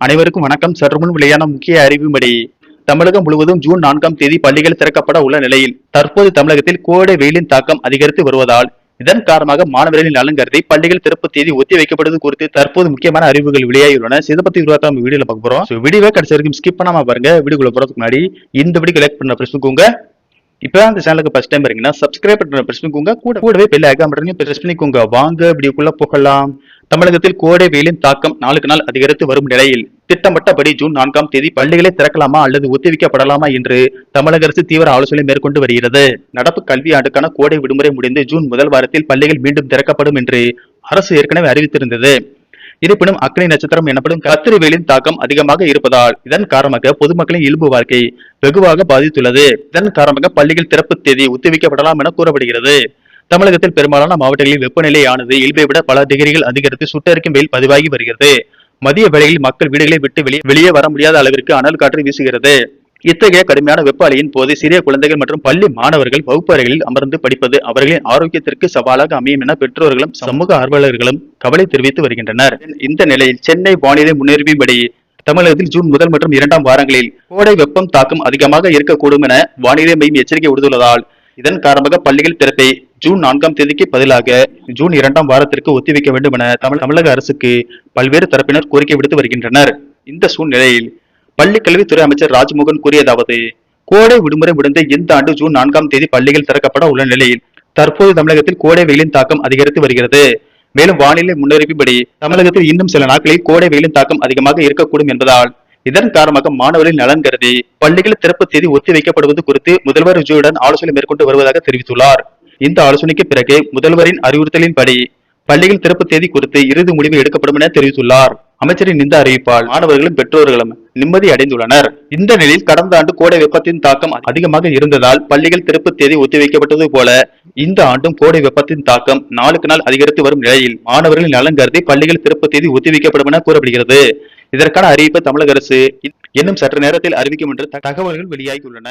அனைவருக்கும் வணக்கம். சற்று முன் வெளியான முக்கிய அறிவின்படி தமிழகம் முழுவதும் ஜூன் 4ஆம் தேதி பள்ளிகள் திறக்கப்பட உள்ள நிலையில் தற்போது தமிழகத்தில் கோடை வெயிலின் தாக்கம் அதிகரித்து வருவதால் இதன் காரணமாக மாணவர்களின் நலன் கருதி பள்ளிகள் திறப்பு தேதி ஒத்தி வைக்கப்படுவது குறித்து தற்போது முக்கியமான அறிவுகள் வெளியாகியுள்ளன. இதை பத்தி நம்ம வீடியோல பார்க்க போறோம். வீடியோவை கடைசி வரைக்கும் ஸ்கிப் பண்ணாம பாருங்க. வீடியோக்குள்ள போறதுக்கு முன்னாடி இந்த வீடியோ லைக் பண்ண பிரச்சனைக்குங்க. இப்ப அந்த சேனலுக்கு ஃபர்ஸ்ட் டைம் இருக்கீங்கன்னா சப்ஸ்கிரைப் பண்ண பிரச்சனைக்குங்க. கூடவே பெல் ஐகான் பட்டனையும் பிரஸ் பண்ணிக்கோங்க. வாங்க வீடியோக்குள்ள போகலாம். தமிழகத்தில் கோடை வெயிலின் தாக்கம் நாளுக்கு நாள் அதிகரித்து வரும் நிலையில் திட்டமிட்டபடி ஜூன் 4ஆம் தேதி பள்ளிகளை திறக்கலாமா அல்லது ஒத்திவைக்கப்படலாமா என்று தமிழக அரசு தீவிர ஆலோசனை மேற்கொண்டு வருகிறது. நடப்பு கல்வி ஆண்டுக்கான கோடை விடுமுறை முடிந்து ஜூன் முதல் வாரத்தில் பள்ளிகள் மீண்டும் திறக்கப்படும் என்று அரசு ஏற்கனவே அறிவித்திருந்தது. இருப்பினும் அக்னி நட்சத்திரம் எனப்படும் கத்திரி வெயிலின் தாக்கம் அதிகமாக இருப்பதால் இதன் காரணமாக பொதுமக்களின் இயல்பு வாழ்க்கை வெகுவாக பாதித்துள்ளது. இதன் காரணமாக பள்ளிகள் திறப்பு தேதி ஒத்திவைக்கப்படலாம் என கூறப்படுகிறது. தமிழகத்தில் பெரும்பாலான மாவட்டங்களில் வெப்பநிலையானது இயல்பை விட பல டிகிரிகள் அதிகரித்து சுட்டரிக்கும் வெயில் பதிவாகி வருகிறது. மதிய வேளையில் மக்கள் வீடுகளை விட்டு வெளியே வர முடியாத அளவிற்கு அனல் காற்று வீசுகிறது. இத்தகைய கடுமையான வெப்ப அலையின் போது சிறிய குழந்தைகள் மற்றும் பள்ளி மாணவர்கள் வகுப்பு அறைகளில் அமர்ந்து படிப்பது அவர்களின் ஆரோக்கியத்திற்கு சவாலாக அமையும் என பெற்றோர்களும் சமூக ஆர்வலர்களும் கவலை தெரிவித்து வருகின்றனர். இந்த நிலையில் சென்னை வானிலை முன்னறிவின்படி தமிழகத்தில் ஜூன் முதல் மற்றும் 2ஆம் வாரங்களில் கோடை வெப்பம் தாக்கம் அதிகமாக இருக்கக்கூடும் என வானிலை மையம் எச்சரிக்கை விடுத்துள்ளதால் இதன் காரணமாக பள்ளிகள் திறப்பை ஜூன் 4ஆம் தேதிக்கு பதிலாக ஜூன் 2ஆம் வாரத்திற்கு ஒத்திவைக்க வேண்டும் என தமிழக அரசுக்கு பல்வேறு தரப்பினர் கோரிக்கை விடுத்து வருகின்றனர். இந்த சூழ்நிலையில் பள்ளிக்கல்வித்துறை அமைச்சர் ராஜ்மோகன் கூறியதாவது: கோடை விடுமுறை முடிந்த இந்த ஆண்டு ஜூன் 4ஆம் தேதி பள்ளிகள் திறக்கப்பட உள்ள நிலையில் தற்போது தமிழகத்தில் கோடை வெயிலின் தாக்கம் அதிகரித்து வருகிறது. மேலும் வானிலை முன்னறிவிப்படி தமிழகத்தில் இன்னும் சில நாட்களில் கோடை வெயிலின் தாக்கம் அதிகமாக இருக்கக்கூடும் என்பதால் இதன் காரணமாக மாணவர்களின் நலன் கருதி பள்ளிகள் திறப்பு தேதி ஒத்தி வைக்கப்படுவது குறித்து முதல்வர் விஜயுடன் ஆலோசனை மேற்கொண்டு வருவதாக தெரிவித்துள்ளார். இந்த ஆலோசனைக்கு பிறகு முதல்வரின் அறிவுறுத்தலின்படி பள்ளிகள் திறப்பு தேதி குறித்து இறுதி முடிவு எடுக்கப்படும் என தெரிவித்துள்ளார். அமைச்சரின் இந்த அறிவிப்பால் மாணவர்களும் பெற்றோர்களும் நிம்மதி அடைந்துள்ளனர். இந்த நிலையில் கடந்த ஆண்டு கோடை வெப்பத்தின் தாக்கம் அதிகமாக இருந்ததால் பள்ளிகள் திறப்பு தேதி ஒத்திவைக்கப்பட்டது போல இந்த ஆண்டும் கோடை வெப்பத்தின் தாக்கம் நாளுக்கு நாள் அதிகரித்து வரும் நிலையில் மாணவர்களின் நலன் கருதி பள்ளிகள் திறப்பு தேதி ஒத்திவைக்கப்படும் என கூறப்படுகிறது. இதற்கான அறிவிப்பை தமிழக அரசு இன்னும் சற்று நேரத்தில் அறிவிக்கும் என்று தகவல்கள் வெளியாகியுள்ளன.